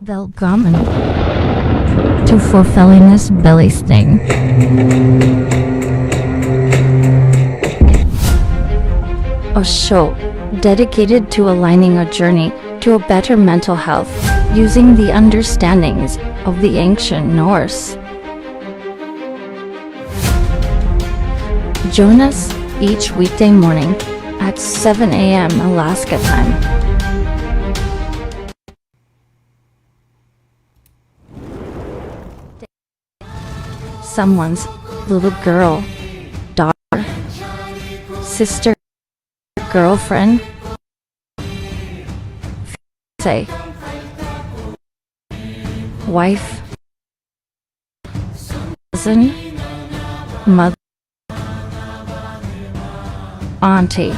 Welcome to fulfilling this belly sting. A show dedicated to aligning a journey to a better mental health using the understandings of the ancient Norse. Join us each weekday morning at 7 a.m. Alaska time. Someone's little girl, daughter, sister, girlfriend, say, wife, cousin, mother, auntie,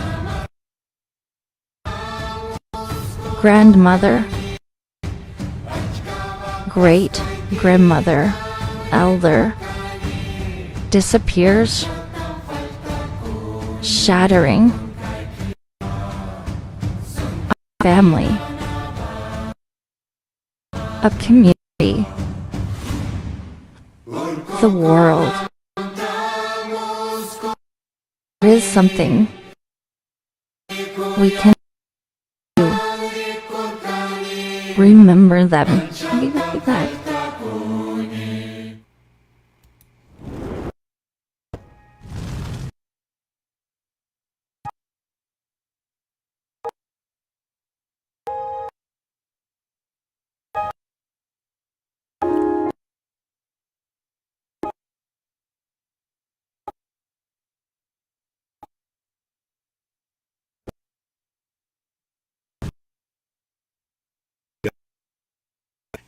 grandmother, great grandmother, elder, disappears, shattering, a family, a community, the world. There is something we can do. Remember them.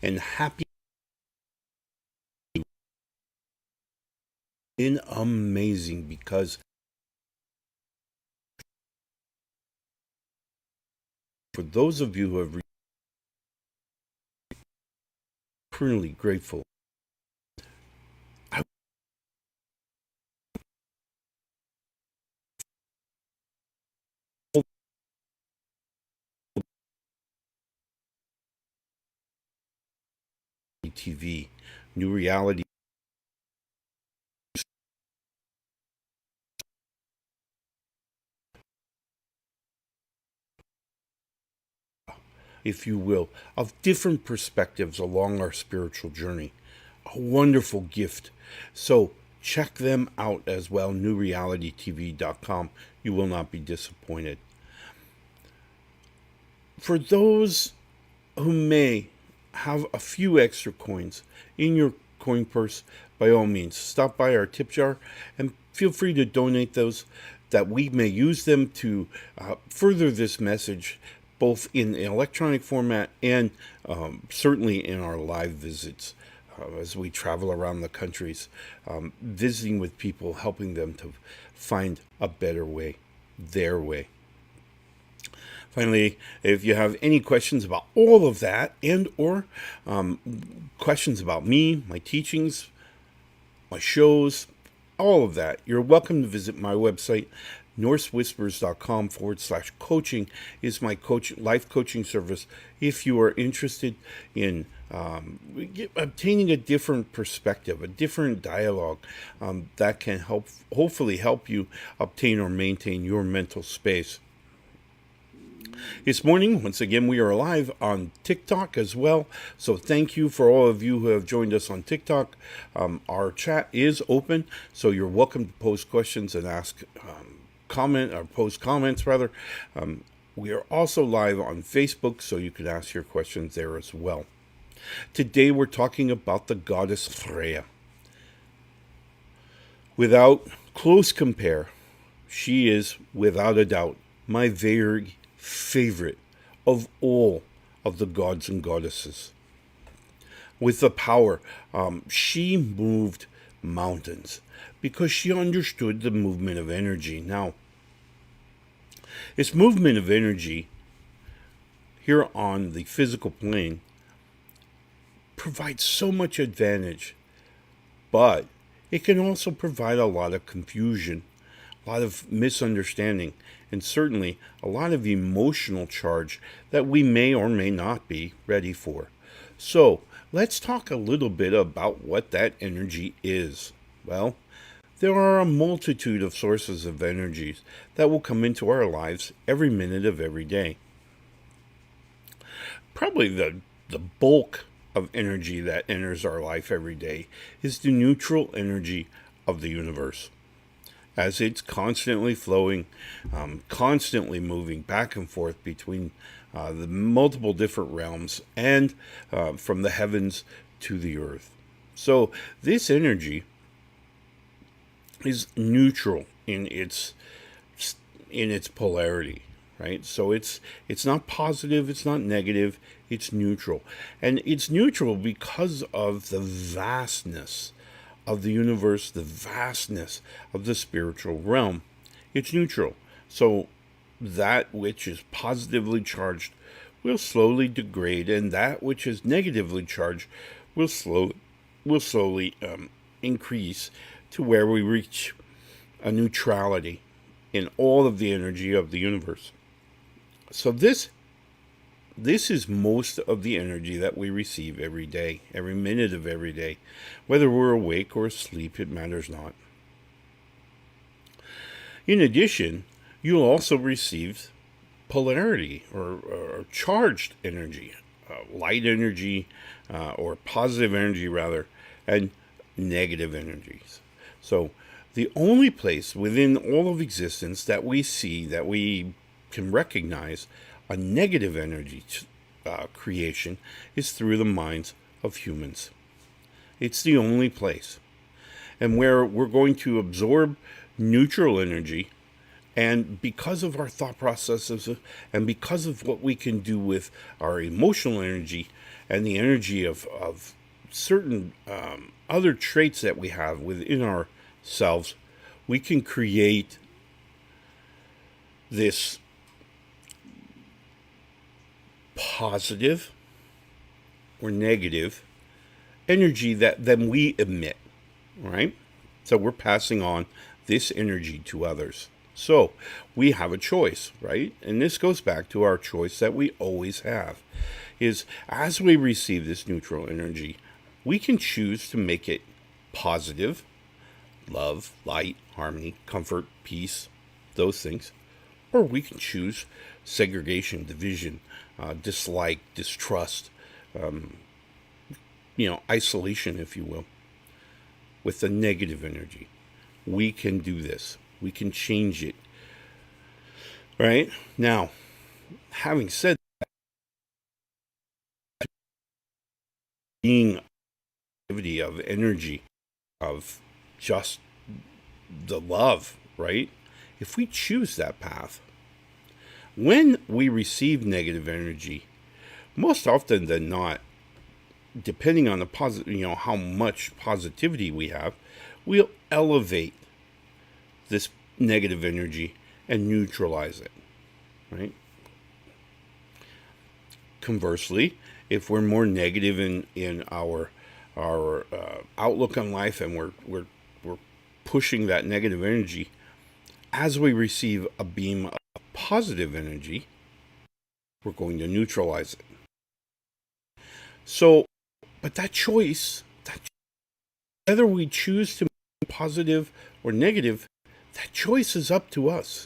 And happy and amazing, because for those of you who have eternally grateful, TV, new reality. If you will, of different perspectives along our spiritual journey. A wonderful gift. So check them out as well, newrealitytv.com. You will not be disappointed. For those who may have a few extra coins in your coin purse, by all means, stop by our tip jar and feel free to donate those, that we may use them to further this message, both in electronic format and certainly in our live visits as we travel around the countries, visiting with people, helping them to find a better way, their way. Finally, if you have any questions about all of that, and or questions about me, my teachings, my shows, all of that, you're welcome to visit my website. NorseWhispers.com/coaching is my life coaching service. If you are interested in obtaining a different perspective, a different dialogue that can hopefully help you obtain or maintain your mental space. This morning, once again, we are live on TikTok as well. So thank you for all of you who have joined us on TikTok. Our chat is open, so you're welcome to post questions and ask post comments rather. We are also live on Facebook, so you can ask your questions there as well. Today we're talking about the goddess Freyja. Without close compare, she is, without a doubt, my very favorite of all of the gods and goddesses. With the power, she moved mountains because she understood the movement of energy. Now, this movement of energy here on the physical plane provides so much advantage, but it can also provide a lot of confusion, a lot of misunderstanding, and certainly a lot of emotional charge that we may or may not be ready for. So, let's talk a little bit about what that energy is. Well, there are a multitude of sources of energies that will come into our lives every minute of every day. Probably the bulk of energy that enters our life every day is the neutral energy of the universe, as it's constantly flowing, constantly moving back and forth between the multiple different realms and from the heavens to the earth. So this energy is neutral in its polarity, right? So it's not positive, it's not negative, it's neutral. And it's neutral because of the vastness of the universe, the vastness of the spiritual realm. It's neutral. So that which is positively charged will slowly degrade, and that which is negatively charged will slowly increase to where we reach a neutrality in all of the energy of the universe. So this is most of the energy that we receive every day, every minute of every day. Whether we're awake or asleep, it matters not. In addition, you'll also receive polarity or charged energy, light energy, or positive energy rather, and negative energies. So the only place within all of existence that we see, that we can recognize a negative energy creation, is through the minds of humans. It's the only place. And where we're going to absorb neutral energy, and because of our thought processes and because of what we can do with our emotional energy and the energy of certain other traits that we have within ourselves, we can create this positive or negative energy that then we emit, right? So we're passing on this energy to others. So we have a choice, right? And this goes back to our choice that we always have, is as we receive this neutral energy, we can choose to make it positive, love, light, harmony, comfort, peace, those things. Or we can choose segregation, division, dislike, distrust, isolation, if you will, with the negative energy. We can do this. We can change it. Right? Now, having said that, being activity of energy, of just the love, right? If we choose that path, when we receive negative energy, most often than not, depending on the positive, how much positivity we have, we'll elevate this negative energy and neutralize it, right? Conversely, if we're more negative in our outlook on life, and we're pushing that negative energy, as we receive a beam of positive energy, we're going to neutralize it. So, but whether we choose to be positive or negative, that choice is up to us.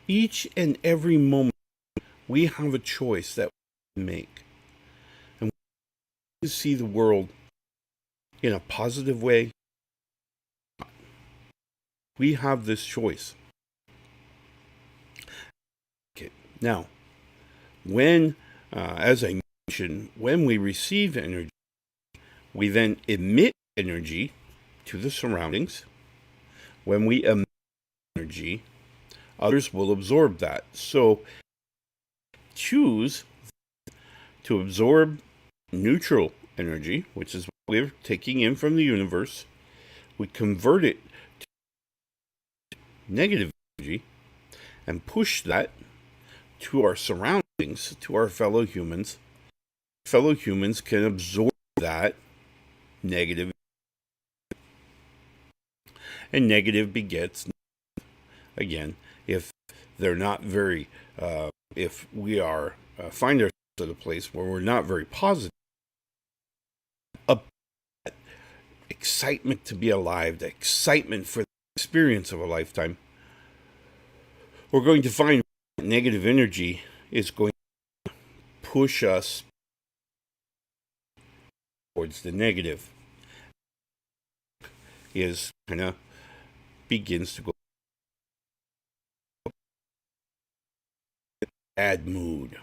Each and every moment, we have a choice that we make. And we see the world in a positive way. We have this choice. Okay. Now, as I mentioned, when we receive energy, we then emit energy to the surroundings. When we emit energy, others will absorb that. So choose to absorb neutral energy, which is what we're taking in from the universe. We convert it to negative energy and push that to our surroundings, to our fellow humans. Fellow humans can absorb that negative, and negative begets again. If they're not very, if we are find ourselves at a place where we're not very positive, excitement to be alive, the excitement for the experience of a lifetime, we're going to find negative energy is going to push us towards the negative. Is kind of begins to go bad mood.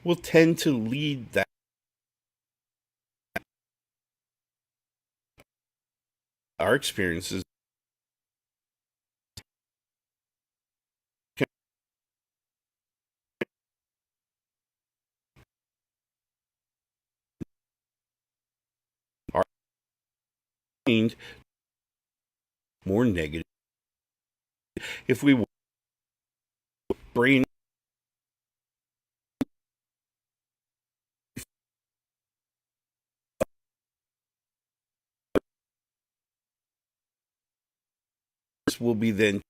Will tend to lead that our experiences are aimed more negative. If we brain will be then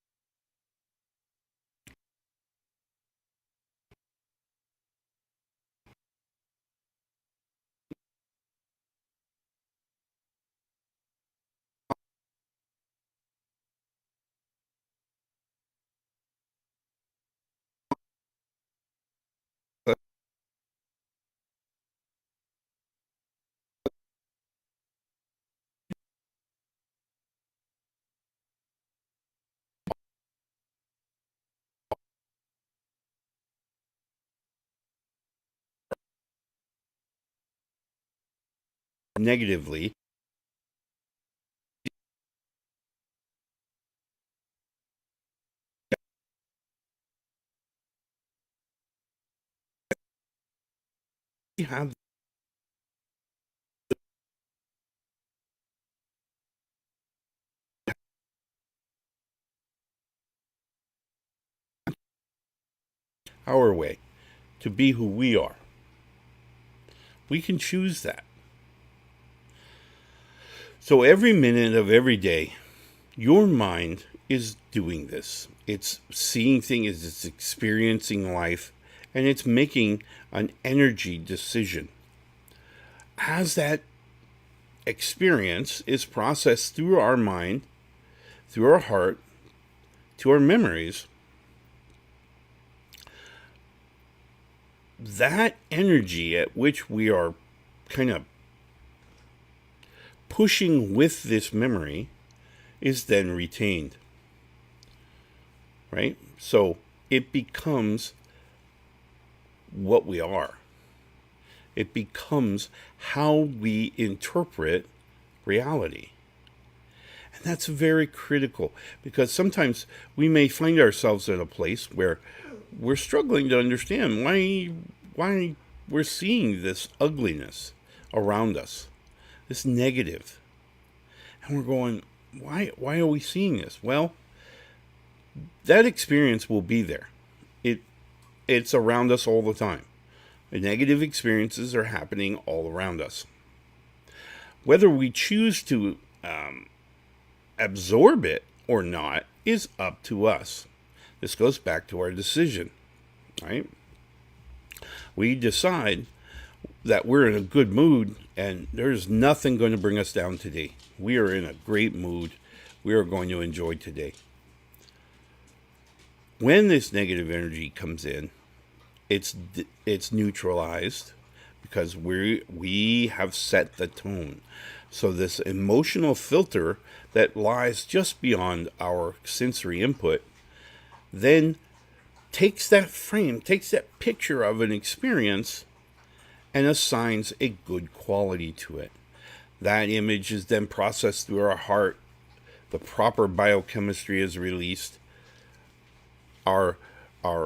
negatively. We have our way to be who we are. We can choose that. So every minute of every day, your mind is doing this. It's seeing things, it's experiencing life, and it's making an energy decision. As that experience is processed through our mind, through our heart, to our memories, that energy at which we are kind of pushing with this memory is then retained. Right? So it becomes what we are. It becomes how we interpret reality. And that's very critical, because sometimes we may find ourselves at a place where we're struggling to understand why we're seeing this ugliness around us, this negative. And we're going, why are we seeing this? Well, that experience will be there. It's around us all the time. The negative experiences are happening all around us. Whether we choose to absorb it or not is up to us. This goes back to our decision, right? We decide that we're in a good mood and there's nothing going to bring us down today. We are in a great mood. We are going to enjoy today. When this negative energy comes in, it's neutralized because we have set the tone. So this emotional filter that lies just beyond our sensory input then takes that frame, takes that picture of an experience and assigns a good quality to it. That image is then processed through our heart. The proper biochemistry is released. Our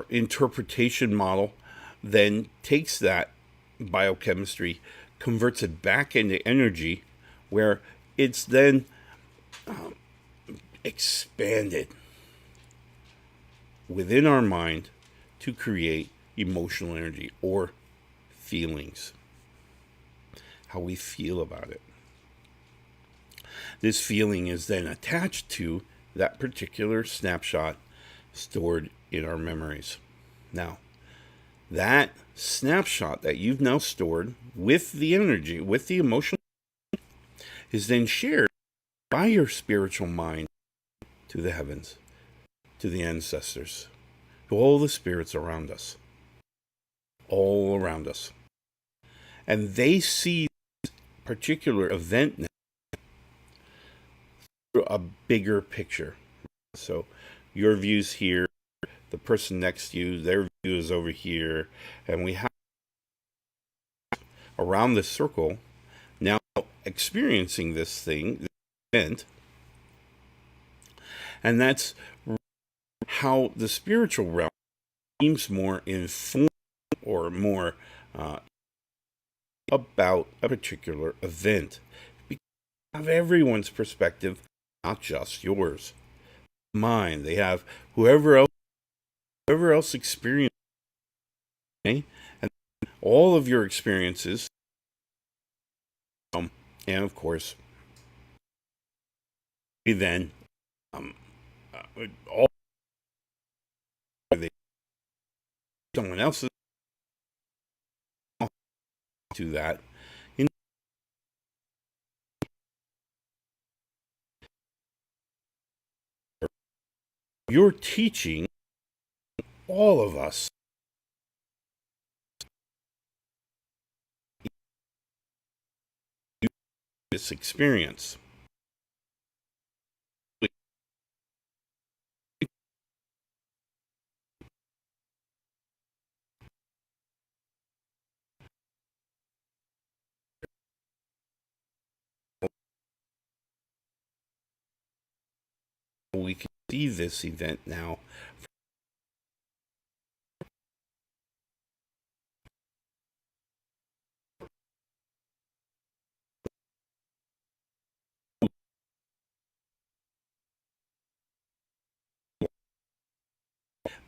interpretation model then takes that biochemistry, converts it back into energy, where it's then expanded within our mind to create emotional energy or feelings, how we feel about it. This feeling is then attached to that particular snapshot stored in our memories. Now, that snapshot that you've now stored with the energy, with the emotional, is then shared by your spiritual mind to the heavens, to the ancestors, to all the spirits around us, all around us. And they see this particular event now through a bigger picture. So your view's here, the person next to you, their view is over here, and we have around this circle now experiencing this thing, this event. And that's how the spiritual realm seems more informed or more about a particular event. Because of everyone's perspective, not just yours. Mine. They have whoever else experienced, okay? And all of your experiences, and of course, we then all someone else's to that. You're teaching all of us this experience. We can see this event now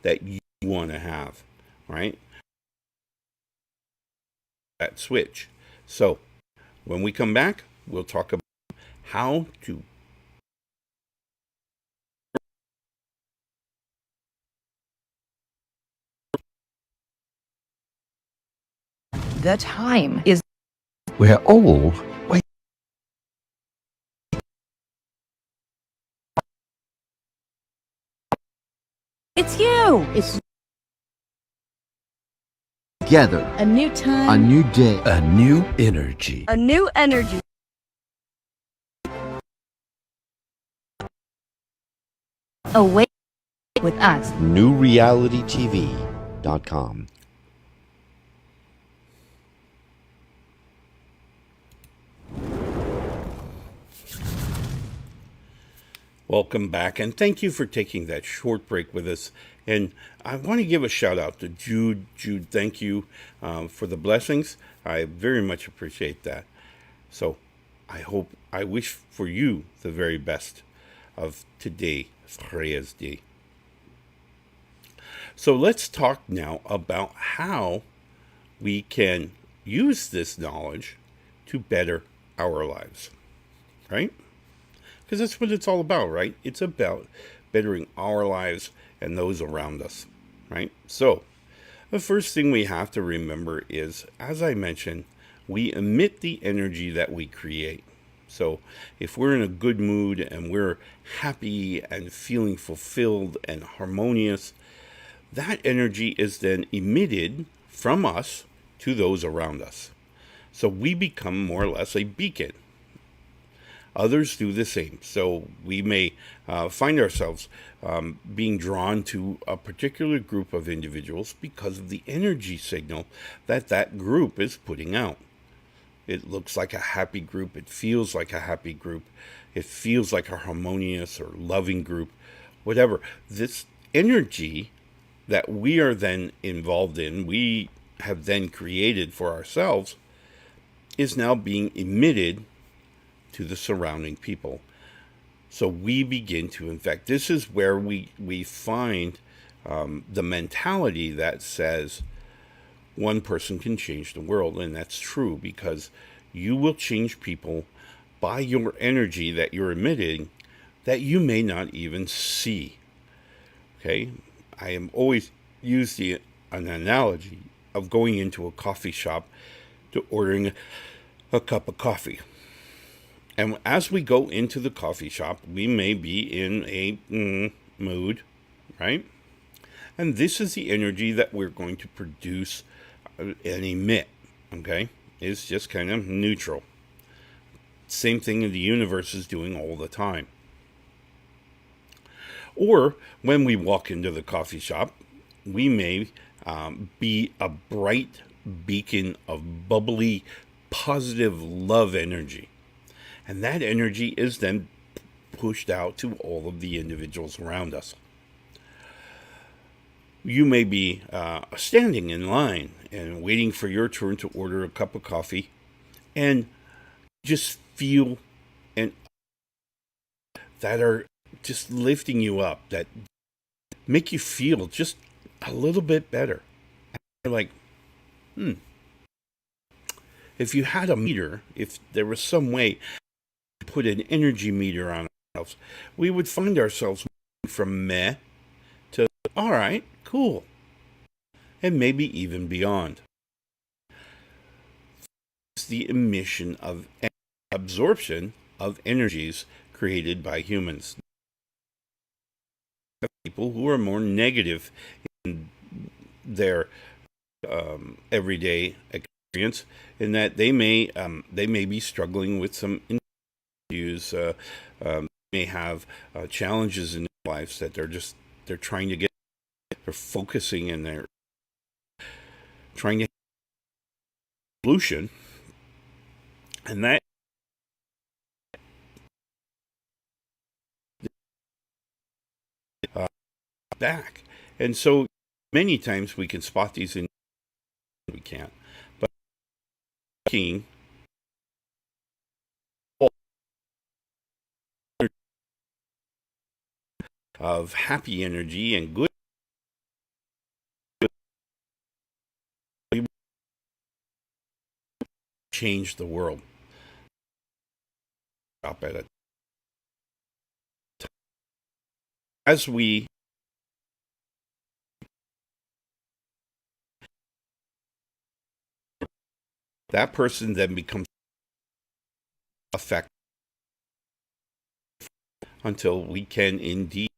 that you want to have, right? That switch. So when we come back, we'll talk about how to The time is. We're all waiting. It's you! It's Together, a new time. a new day, a new energy. A new energy. Awake with us. NewRealityTV.com. welcome back, and thank you for taking that short break with us. And I want to give a shout out to Jude. Jude, thank you for the blessings. I very much appreciate that. So I wish for you the very best of today, Freyja's Day. So let's talk now about how we can use this knowledge to better our lives, right? Because that's what it's all about, right? It's about bettering our lives and those around us, right? So the first thing we have to remember is, as I mentioned, we emit the energy that we create. So if we're in a good mood and we're happy and feeling fulfilled and harmonious, that energy is then emitted from us to those around us. So we become more or less a beacon. Others do the same. So we may find ourselves being drawn to a particular group of individuals because of the energy signal that that group is putting out. It looks like a happy group. It feels like a happy group. It feels like a harmonious or loving group, whatever. This energy that we are then involved in, we have then created for ourselves, is now being emitted to the surrounding people. So we begin to infect. This is where we find the mentality that says one person can change the world. And that's true, because you will change people by your energy that you're emitting that you may not even see. Okay? I am always use an analogy of going into a coffee shop to ordering a cup of coffee. And as we go into the coffee shop, we may be in a mood, right? And this is the energy that we're going to produce and emit, okay? It's just kind of neutral. Same thing in the universe is doing all the time. Or when we walk into the coffee shop, we may be a bright beacon of bubbly, positive love energy. And that energy is then pushed out to all of the individuals around us. You may be standing in line and waiting for your turn to order a cup of coffee, and just feel and that are just lifting you up, that make you feel just a little bit better. You're like, if you had a meter, if there was some way to put an energy meter on ourselves, we would find ourselves from meh to all right, cool, and maybe even beyond. It's the emission of absorption of energies created by humans. People who are more negative in their everyday experience, in that they may be struggling with some issues, may have challenges in their lives that they're trying to get. They're focusing and they're trying to solution, and that back. And so many times we can spot these in we can't. But looking of happy energy and good change the world. Stop at it. As we that person then becomes effective until we can indeed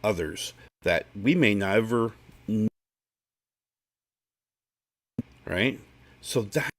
others that we may never know, right? So that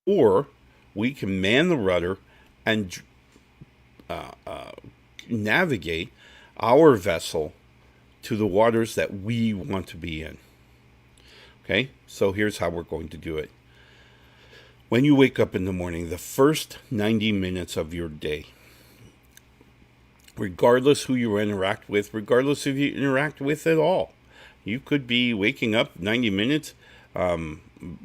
or we can man the rudder and navigate our vessel to the waters that we want to be in. Okay, so here's how we're going to do it. When you wake up in the morning, the first 90 minutes of your day, regardless who you interact with, regardless if you interact with at all, you could be waking up 90 minutes.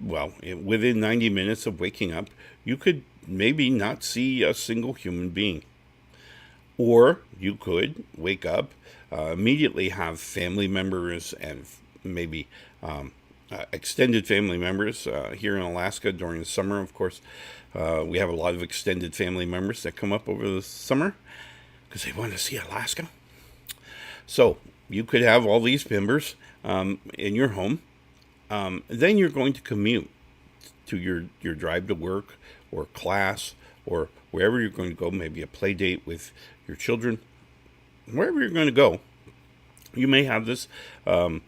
Within 90 minutes of waking up, you could maybe not see a single human being. Or you could wake up, immediately have family members and maybe extended family members. Here in Alaska during the summer, of course, we have a lot of extended family members that come up over the summer because they want to see Alaska. So you could have all these members in your home. Then you're going to commute to your drive to work or class or wherever you're going to go, maybe a play date with your children. Wherever you're going to go, you may have this a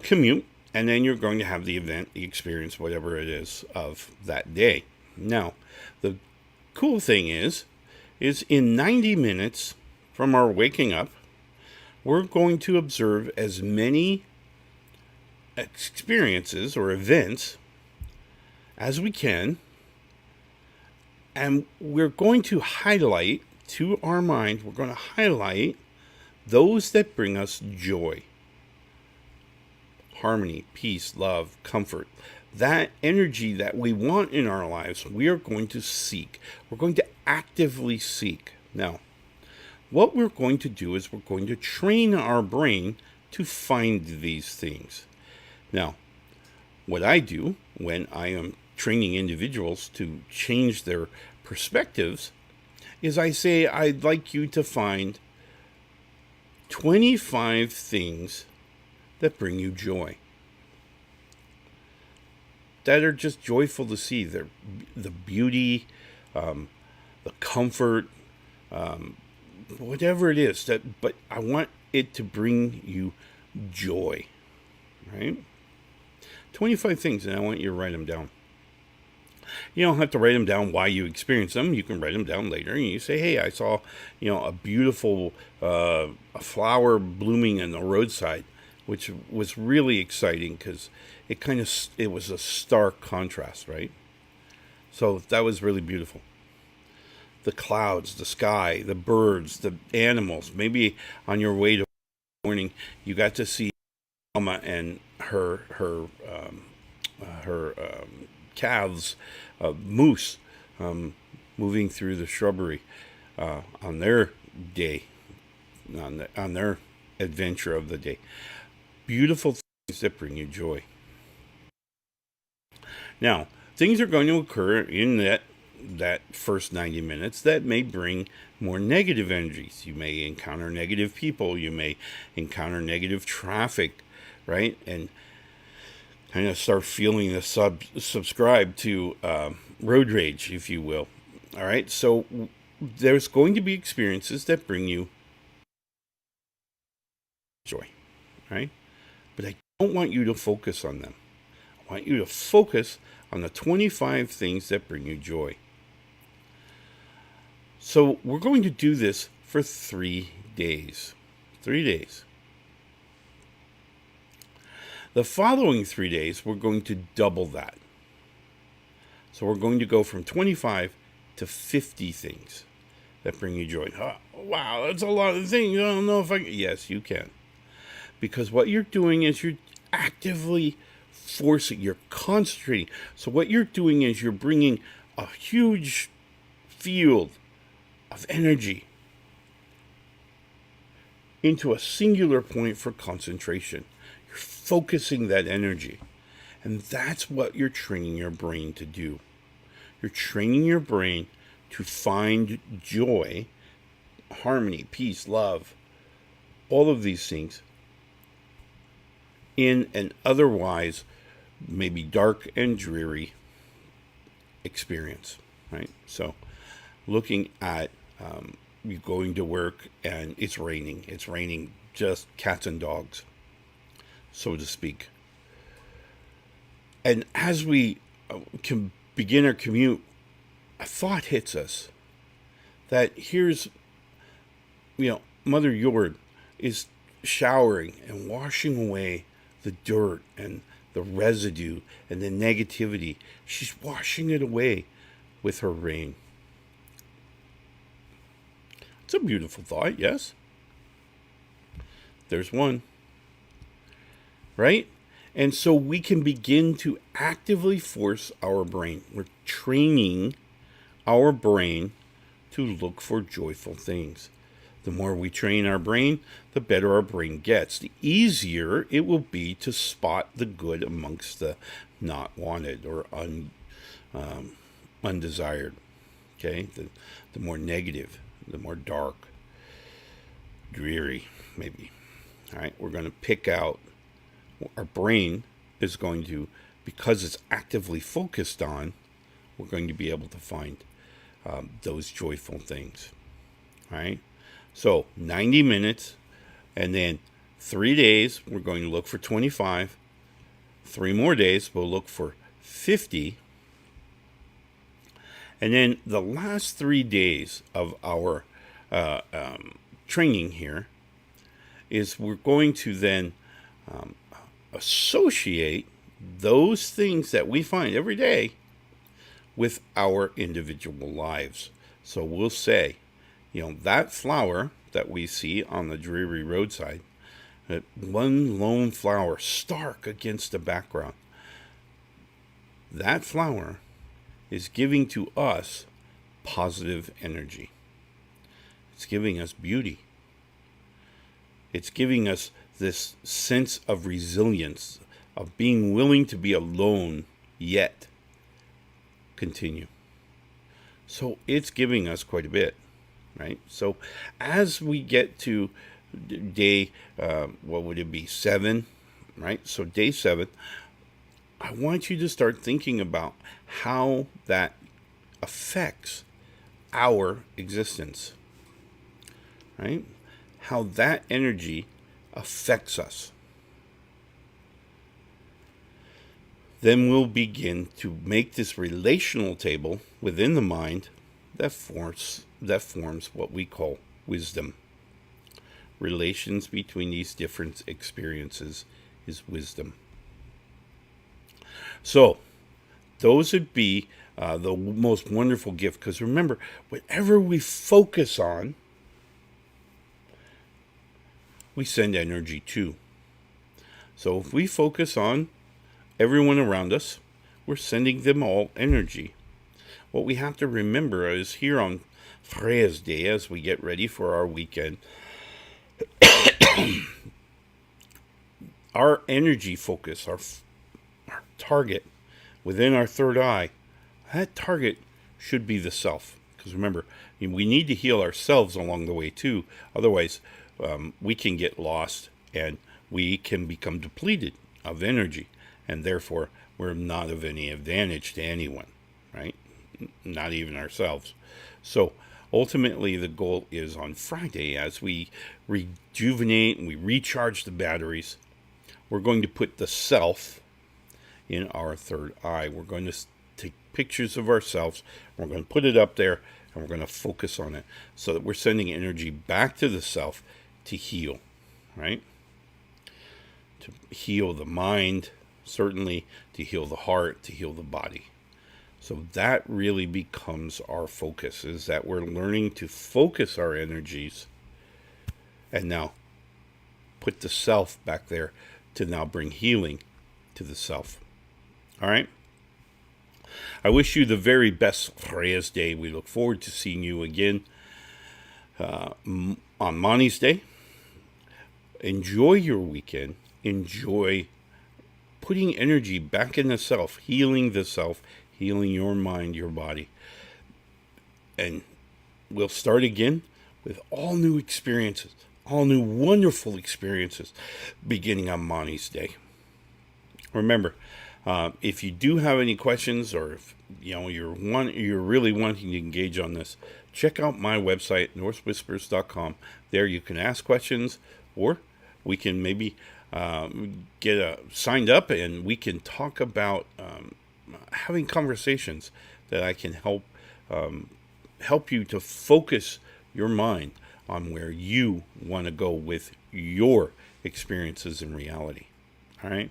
commute, And then you're going to have the event, the experience, whatever it is of that day. Now, the cool thing is in 90 minutes from our waking up, we're going to observe as many experiences or events as we can. And we're going to highlight to our mind, we're going to highlight those that bring us joy, harmony, peace, love, comfort. That energy that we want in our lives, we are going to seek. We're going to actively seek. Now, what we're going to do is we're going to train our brain to find these things. Now, what I do when I am training individuals to change their perspectives is I say, I'd like you to find 25 things that bring you joy, that are just joyful to see. They're the beauty, the comfort, whatever it is. But I want it to bring you joy, right? 25 things, and I want you to write them down. You don't have to write them down while you experience them. You can write them down later, and you say, hey, I saw, a beautiful a flower blooming in the roadside, which was really exciting because it was a stark contrast, right? So that was really beautiful. The clouds, the sky, the birds, the animals. Maybe on your way to morning, you got to see Alma and her calves, moose, moving through the shrubbery on their day, on their adventure of the day. Beautiful things that bring you joy. Now, things are going to occur in that first 90 minutes that may bring more negative energies. You may encounter negative people. You may encounter negative traffic, right? And kind of start feeling the subscribe to road rage, if you will. All right. So there's going to be experiences that bring you joy, right? But I don't want you to focus on them. I want you to focus on the 25 things that bring you joy. So we're going to do this for 3 days. 3 days. The following 3 days, we're going to double that. So we're going to go from 25 to 50 things that bring you joy. Oh, wow, that's a lot of things. I don't know if I can. Yes, you can. Because what you're doing is you're actively forcing, you're concentrating. So what you're doing is you're bringing a huge field of energy into a singular point for concentration. You're focusing that energy. And that's what you're training your brain to do. You're training your brain to find joy, harmony, peace, love, all of these things in an otherwise maybe dark and dreary experience, right? So looking at you going to work and it's raining just cats and dogs, so to speak. And as we can begin our commute, a thought hits us that here's, Mother Yord is showering and washing away the dirt and the residue and the negativity. She's washing it away with her rain. It's a beautiful thought, yes? There's one. Right? And so we can begin to actively force our brain. We're training our brain to look for joyful things. The more we train our brain, the better our brain gets. The easier it will be to spot the good amongst the not wanted or undesired. Okay? The more negative, the more dark, dreary, maybe. All right? We're going to pick out. Our brain is going to, because it's actively focused on, we're going to be able to find those joyful things. All right? So 90 minutes, and then 3 days, we're going to look for 25. 3 more days, we'll look for 50. And then the last 3 days of our training here is we're going to then associate those things that we find every day with our individual lives. So we'll say, that flower that we see on the dreary roadside, that one lone flower stark against the background, that flower is giving to us positive energy. It's giving us beauty. It's giving us this sense of resilience, of being willing to be alone, yet continue. So it's giving us quite a bit, right? So as we get to day, what would it be, 7, right? So day 7, I want you to start thinking about how that affects our existence, right? How that energy affects us. Then we'll begin to make this relational table within the mind that forms what we call wisdom. Relations between these different experiences is wisdom. So, those would be the most wonderful gift. Because remember, whatever we focus on, we send energy to. So if we focus on everyone around us, we're sending them all energy. What we have to remember is here on Freyja's Day, as we get ready for our weekend, our energy focus, our target within our third eye, that target should be the self. Because remember, we need to heal ourselves along the way too. Otherwise, we can get lost and we can become depleted of energy. And therefore, we're not of any advantage to anyone, right? Not even ourselves. So ultimately, the goal is on Friday, as we rejuvenate and we recharge the batteries, we're going to put the self in our third eye. We're going to take pictures of ourselves. We're going to put it up there, and we're going to focus on it so that we're sending energy back to the self to heal, right? To heal the mind, certainly to heal the heart, to heal the body. So that really becomes our focus, is that we're learning to focus our energies and now put the self back there to now bring healing to the self. All right? I wish you the very best Freyja's Day. We look forward to seeing you again on Mani's Day. Enjoy your weekend. Enjoy putting energy back in the self, healing the self, healing your mind, your body. And we'll start again with all new experiences, all new wonderful experiences beginning on Mani's Day. Remember, if you do have any questions, or if you're really wanting to engage on this, check out my website, NorseWhispers.com. There you can ask questions, or we can maybe get signed up and we can talk about having conversations that I can help you to focus your mind on where you want to go with your experiences in reality. All right?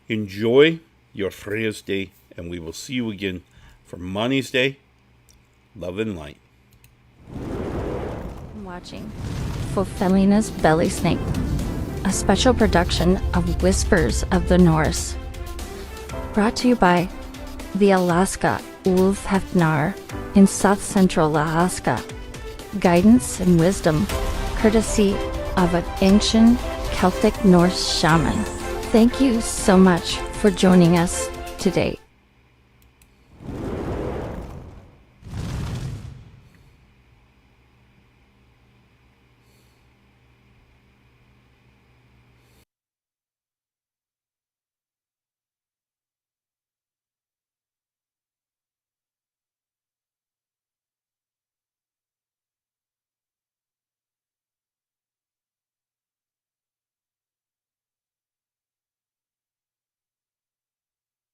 Enjoy your Freyja's Day, and we will see you again for Mani's Day. Love and light. Watching for Felina's Belly Snake, a special production of Whispers of the Norse. Brought to you by the Alaska Wolf Hefnar in South Central Alaska. Guidance and wisdom, courtesy of an ancient Celtic Norse shaman. Thank you so much for joining us today.